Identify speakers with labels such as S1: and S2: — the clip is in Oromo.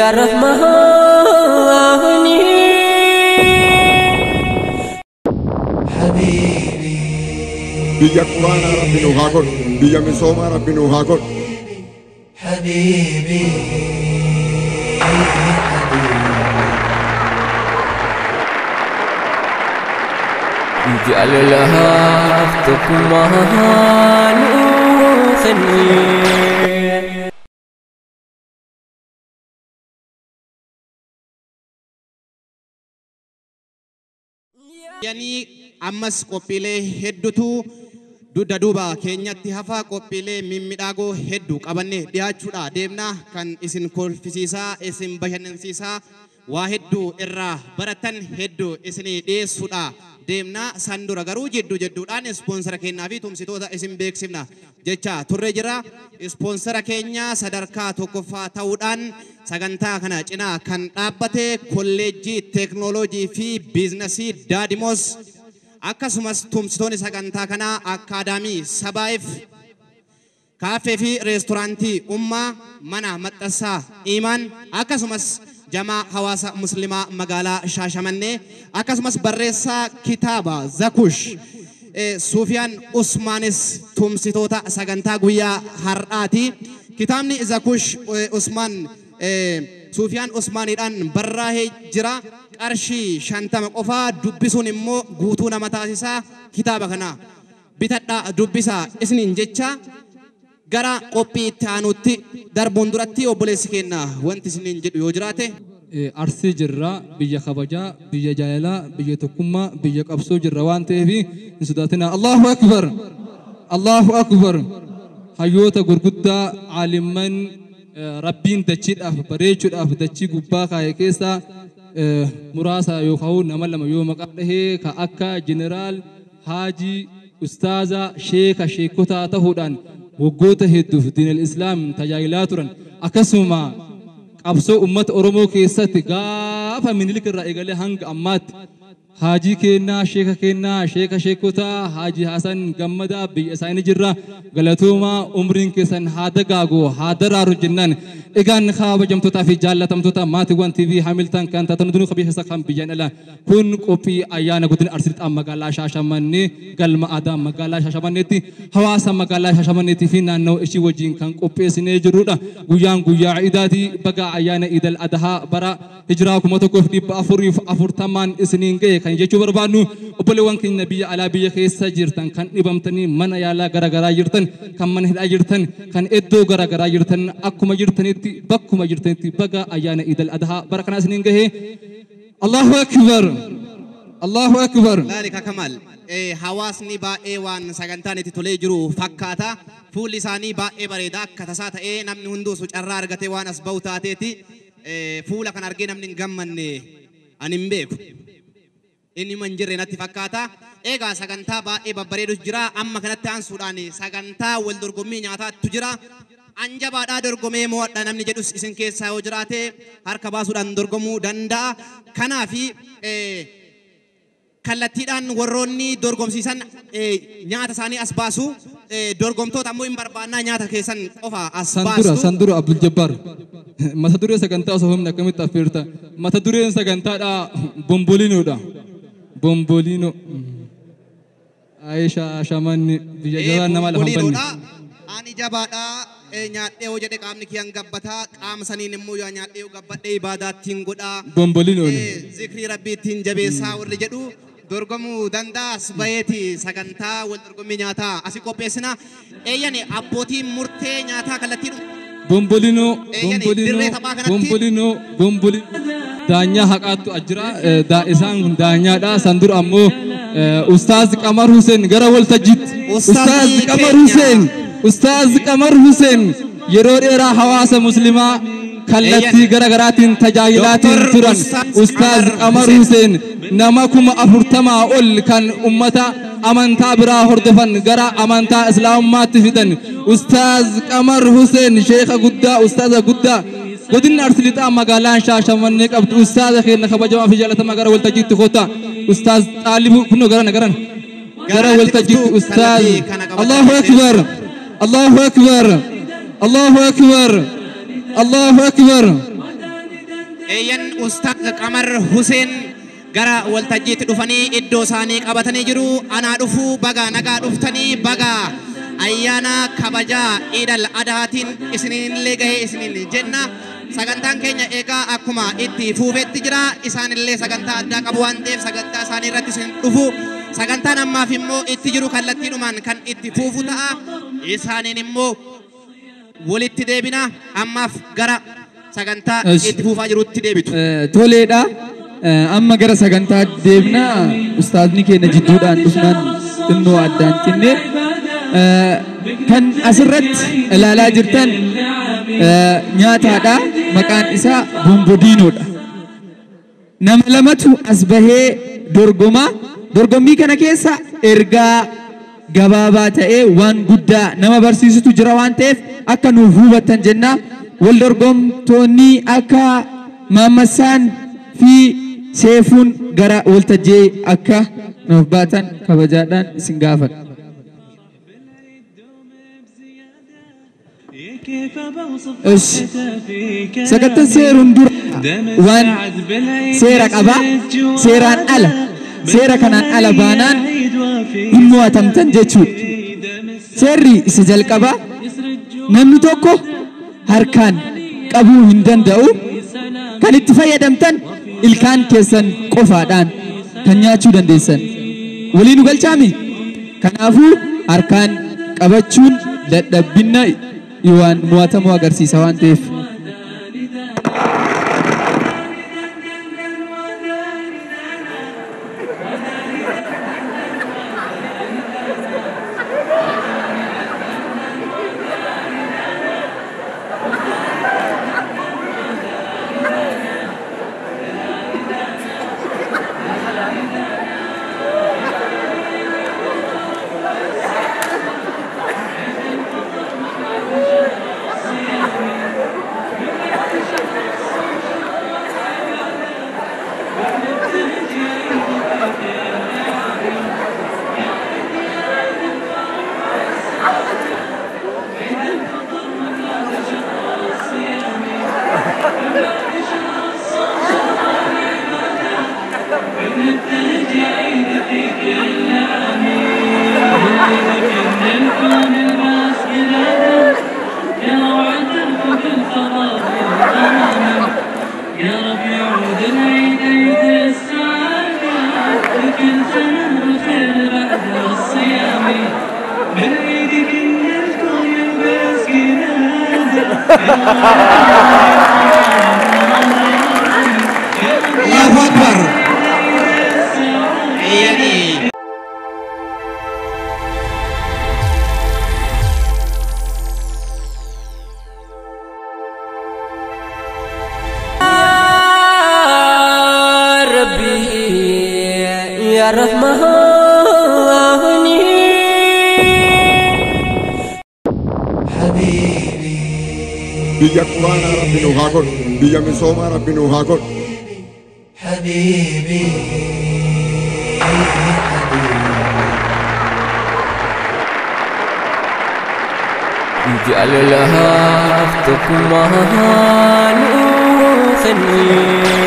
S1: يا رحمن
S2: حبيبي
S3: بيا قرآن ربي نوهاكر بيا مسوم ربي نوهاكر
S2: حبيبي
S1: جعل لها أختكم نوخني
S4: يعني أمس قبيلة هدوتو دودا دوبا كينياتي هفا قبيلة ميميداغو هدو قبني دياچودا ديمنا كان اسن كولفسيسا اسن بشننسيسا واحدو إرّا برتن هدو اسني ديسودا deemna sandura garuu jedduudhaan ispoonsara keenyaa fi tumsitoota isin beeksifna jecha turre jira ispoonsara keenya sadarkaa tokkoffaa ta'uudhaan sagantaa kana cinaa kan dhaabbate kolleejjii teeknooloojii fi biizinasii Daadimos akkasumas tumsitoonni sagantaa kana akaadaamii Sabaayif kaafee fi reestooraantii ummaa mana maxxansaa Iimaan akkasumas جماعة حواس مسلمة مقالة شاشمنة أكاسمس بريسا كتابة زكوش سوفيان عثمانس تومسيتوتا ساغانتا غويا هراتي كتابني زكوش عثمان سوفيان عثماني دان براه جرا قرشي شانتا مقفا دبسون امو غوتونا متاسسا كتابة كنا بيتادا دبسا اسنين جيتشا gara qophii taanutti darbuun duratti obboleessi keenya wanti isiniin jedhu yoo jiraate
S5: arsii jirra biyya kabajaa biyya jaalalaa biyya tokkummaa biyya qabsoo jirra waan ta'eef hin sodaatina Allahu akbar hayyoota gurguddaa aalimman rabbiin dachiidhaaf bareechuudhaaf dachii gubbaa kaa'e keessa muraasa yookaan nama lama yoo maqaa dhahee ka akka jeneraal haajii ustaaza sheekotaa ta'uudhaan waggoota hedduuf diinal islaam tajaajilaa turan akkasuma qabsoo ummata oromoo keessatti gaafa minilik irraa eegalee hanga ammaatti haajii kennaa sheeka sheekotaa haajii hasan gammadaa biyya isaanii jirra galatoomaa umriin keessan haa dagaagoo haa daraaru jennaan egaan kabajamtootaa fi jaallatamtoota maatiiwwan TV Hamilton kan taatan dunuu qabeessa kan biyyan ala kun qophii ayyaana godina Arsiitti magaalaa Shaashamannee galma aadaa magaalaa Shaashamanneetti hawaasa magaalaa Shaashamanneetti fi naannoo ishii wajjin kan qopheessinee jirrudha guyyaan guyyaa iidaati baga ayyaana Iidal Adhaa bara hijiraa 1440 isiniin ga'e kan jechuu barbaadnu obboleewwan keenya biyya alaa biyya keessa jirtan kan dhibamtanii mana yaalaa garagaraa jirtan kan mana hidhaa jirtan kan iddoo garagaraa jirtan akkuma jirtanitti bakkuma jirtanitti baga ayyaana Iidal Adhaa bara kana isiniin ga'e Allahu akbar
S4: ذلك كمال hawaasni baay'ee waan sagantaan itti tolee jiru fakkaata fuulli isaanii baay'ee bareeda akka tasaa ta'ee namni hunduu carraa argatee waan as ba'u taateeti fuula kan argee namni hin gammanne ani hin beeku inni man jirre natti fakkaata egaa sagantaa baay'ee babbareedu jira amma kanatti aansuudhaan sagantaa wal dorgommii nyaataatu jira anjabaadhaa dorgomee mo'adha namni jedhus isin keessaa yoo jiraate harka baasuudhaan dorgomuu danda'a kanaafi kallattiidhaan warroonni dorgomsiisan nyaata isaanii as baasu dorgomtoota ammoo hin barbaannaa nyaata keessan qofa as baasu
S5: Sandura Abdul Jabbar mata duree sagantaa osoo humna akkamitti affeerta mata dureen sagantaadha bombolino Aisha Shamanni biyya jabaan nama lafa banne
S4: ani jabaadha nyaadhee hoo jedhe qaamni kiyyan gabbataa qaama saniin immoo yaa nyaadhee gabbadhee ibaadaattiin godhaa
S5: bombolino
S4: zikrii rabbiittiin jabeessaa warri jedhu dorgomuu dandaas bayeeti sagantaa wal dorgommii nyaataa asi qopheessina eeyyani abbootiin murtee nyaataa kallattiin bombolino daanyaa haqaattu ajjira isaan kun daanyaadha sandura ammoo ustaaz Qamar Hussein gara waltajjiitti ustaaz Qamar Hussein yeroo dheeraa hawaasa muslimaa kallattii garaagaraatiin tajaajilaatiin turan ustaaz Qamar Hussein nama 40 ol kan ummata amantaa biraa hordofan gara amantaa islaamummaatti fidan ustaaz Qamar Hussein sheekha guddaa ustaaza guddaa godina Arsiilixaa magaalaan Shaashamannee qabdu ustaaza keenya kabajamaa fi jaalatamaa gara waltajjiitti koota ustaaz Xaalibu kunoo gara waltajjiitti ustaaz Allahu akbar eeyyan Ustaaz Qamar Huseen gara waltajjiitti dhufanii iddoo isaanii qabatanii jiru. Anaa dhufuu baga nagaa dhuftanii baga ayyaana kabajaa Iidal Adhaatiin isinillee gahee isinin jenna. Sagantaan keenya eegaa akkuma itti fuufetti jira. Isaanillee sagantaa addaa qabu waan ta'eef sagantaa isaanii irratti isin dhufu. Sagantaan ammaaf immoo itti jiru kallattiidhumaan kan itti fuufu ta'a. Isaaniin immoo walitti deebina. Ammaaf gara sagantaa itti fuufaa jirutti deebitu.
S5: Toleedha. Amma gara sagantaa deebina. Ustaazni keenya jidduudhaan dhufnaan xinnoo addaan cinne. Kan asirratti ilaalaa jirtan nyaataadha. Maqaan isaa bombodiinoodha. Nama lamatu as bahee dorgomaa. Dorgommii kana keessa ergaa gabaabaa ta'ee waan guddaa nama barsiisutu jira waan ta'eef akka nuuf hubattan jenna. Wal dorgomtoonni akka Maammassaan fi Seefuun gara waltajjii akka nuuf baatan kabajaadhaan isin gaafadha. Sagantaan seeruun dura waan seera qaba. Seeraan ala. Seera kanaan ala baanaan immoo atamtan jechuudha. Seerri isa jalqaba namni tokko harkaan qabuu hin danda'u. Kan itti fayyadamtan ilkaan keessan qofaadhaan kan nyaachuu dandeessan. Waliin nu galchaami. Kanaafuu harkaan qabachuun dadhabbina waan mo'atamuu agarsiisa waan ta'eef.
S4: Allahu Akbar.
S1: Ya Rahman
S3: biyya quraana Rabbi nu haa godhu, biyya misoomaa Rabbi nu haa godhu.
S1: Habibi جعل لها أختكما نوخني